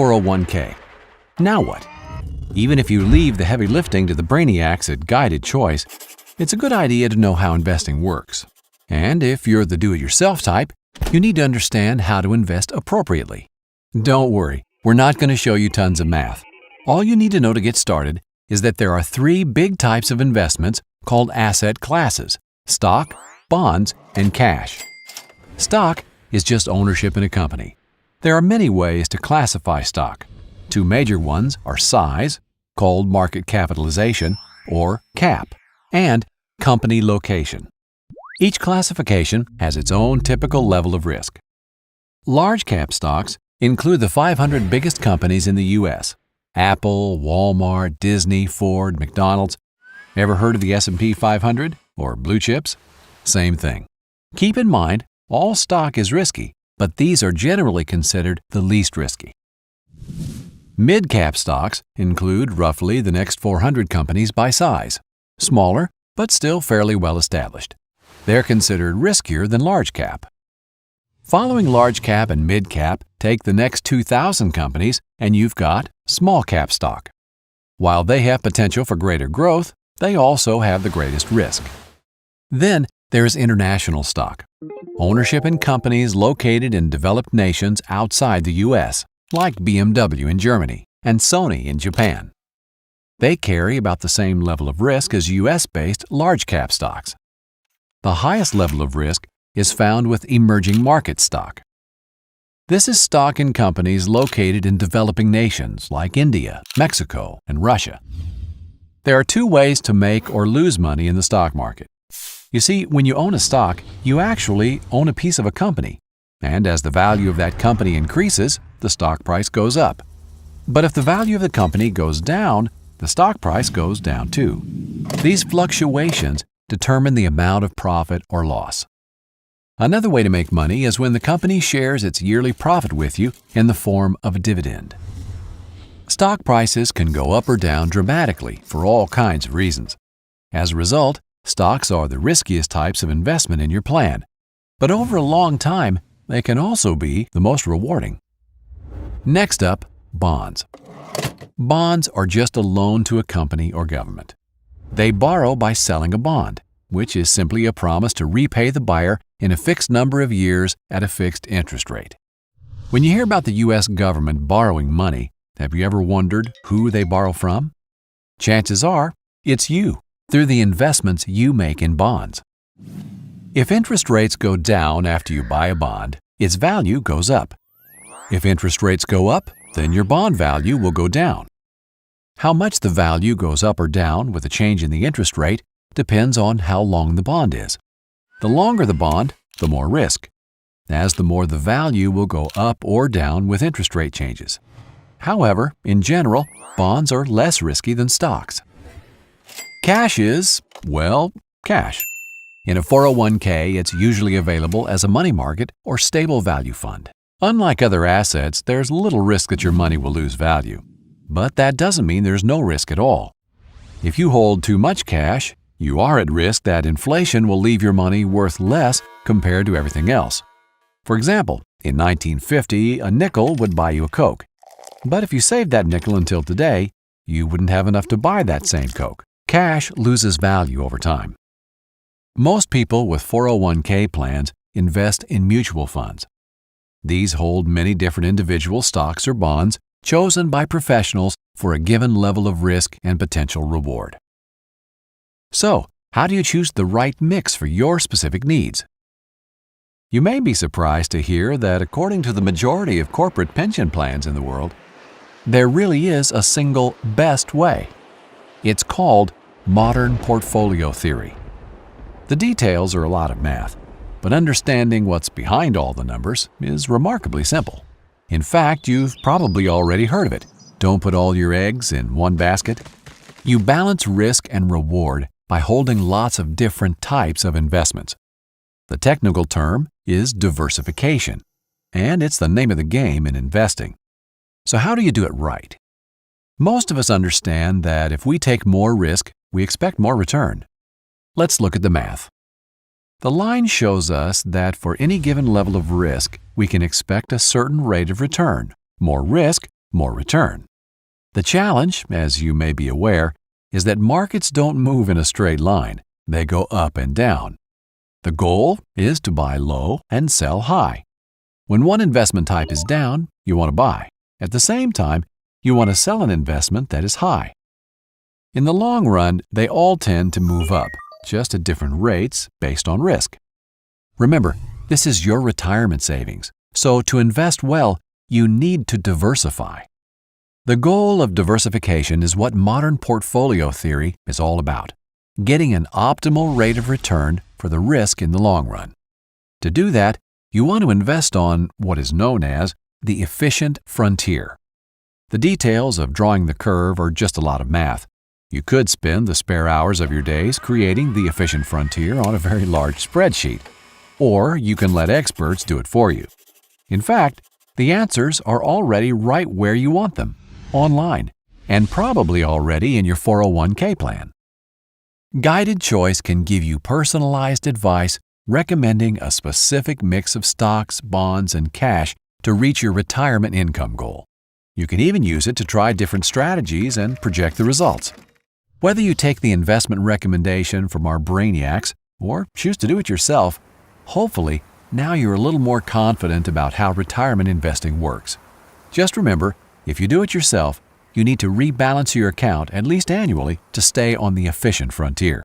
401k. Now what? Even if you leave the heavy lifting to the brainiacs at Guided Choice, it's a good idea to know how investing works. And if you're the do-it-yourself type, you need to understand how to invest appropriately. Don't worry, we're not going to show you tons of math. All you need to know to get started is that there are three big types of investments called asset classes: stock, bonds, and cash. Stock is just ownership in a company. There are many ways to classify stock. Two major ones are size, called market capitalization, or CAP, and company location. Each classification has its own typical level of risk. Large cap stocks include the 500 biggest companies in the U.S. Apple, Walmart, Disney, Ford, McDonald's. Ever heard of the S&P 500 or blue chips? Same thing. Keep in mind, all stock is risky, but these are generally considered the least risky. Mid-cap stocks include roughly the next 400 companies by size, smaller but still fairly well established. They're considered riskier than large cap. Following large cap and mid cap, take the next 2,000 companies and you've got small cap stock. While they have potential for greater growth, they also have the greatest risk. Then there's international stock, ownership in companies located in developed nations outside the U.S., like BMW in Germany and Sony in Japan. They carry about the same level of risk as U.S.-based large cap stocks. The highest level of risk is found with emerging market stock. This is stock in companies located in developing nations like India, Mexico, and Russia. There are two ways to make or lose money in the stock market. You see, when you own a stock, you actually own a piece of a company, and as the value of that company increases, the stock price goes up. But if the value of the company goes down, the stock price goes down too. These fluctuations determine the amount of profit or loss. Another way to make money is when the company shares its yearly profit with you in the form of a dividend. Stock prices can go up or down dramatically for all kinds of reasons. As a result, stocks are the riskiest types of investment in your plan, but over a long time, they can also be the most rewarding. Next up, bonds. Bonds are just a loan to a company or government. They borrow by selling a bond, which is simply a promise to repay the buyer in a fixed number of years at a fixed interest rate. When you hear about the U.S. government borrowing money, have you ever wondered who they borrow from? Chances are, it's you, through the investments you make in bonds. If interest rates go down after you buy a bond, its value goes up. If interest rates go up, then your bond value will go down. How much the value goes up or down with a change in the interest rate depends on how long the bond is. The longer the bond, the more risk, as the more the value will go up or down with interest rate changes. However, in general, bonds are less risky than stocks. Cash is, well, cash. In a 401k, it's usually available as a money market or stable value fund. Unlike other assets, there's little risk that your money will lose value. But that doesn't mean there's no risk at all. If you hold too much cash, you are at risk that inflation will leave your money worth less compared to everything else. For example, in 1950, a nickel would buy you a Coke. But if you saved that nickel until today, you wouldn't have enough to buy that same Coke. Cash loses value over time. Most people with 401k plans invest in mutual funds. These hold many different individual stocks or bonds chosen by professionals for a given level of risk and potential reward. So, how do you choose the right mix for your specific needs? You may be surprised to hear that according to the majority of corporate pension plans in the world, there really is a single best way. It's called modern portfolio theory. The details are a lot of math, but understanding what's behind all the numbers is remarkably simple. In fact, you've probably already heard of it. Don't put all your eggs in one basket. You balance risk and reward by holding lots of different types of investments. The technical term is diversification, and it's the name of the game in investing. So how do you do it right? Most of us understand that if we take more risk, we expect more return. Let's look at the math. The line shows us that for any given level of risk, we can expect a certain rate of return. More risk more return. The challenge, as you may be aware, is that markets don't move in a straight line. They go up and down. The goal is to buy low and sell high. When one investment type is down, you want to buy. At the same time, you want to sell an investment that is high. In the long run, they all tend to move up, just at different rates based on risk. Remember, this is your retirement savings, so to invest well, you need to diversify. The goal of diversification is what modern portfolio theory is all about, getting an optimal rate of return for the risk in the long run. To do that, you want to invest on what is known as the efficient frontier. The details of drawing the curve are just a lot of math. You could spend the spare hours of your days creating the efficient frontier on a very large spreadsheet, or you can let experts do it for you. In fact, the answers are already right where you want them, online, and probably already in your 401k plan. Guided Choice can give you personalized advice recommending a specific mix of stocks, bonds, and cash to reach your retirement income goal. You can even use it to try different strategies and project the results. Whether you take the investment recommendation from our brainiacs or choose to do it yourself, hopefully now you're a little more confident about how retirement investing works. Just remember, if you do it yourself, you need to rebalance your account at least annually to stay on the efficient frontier.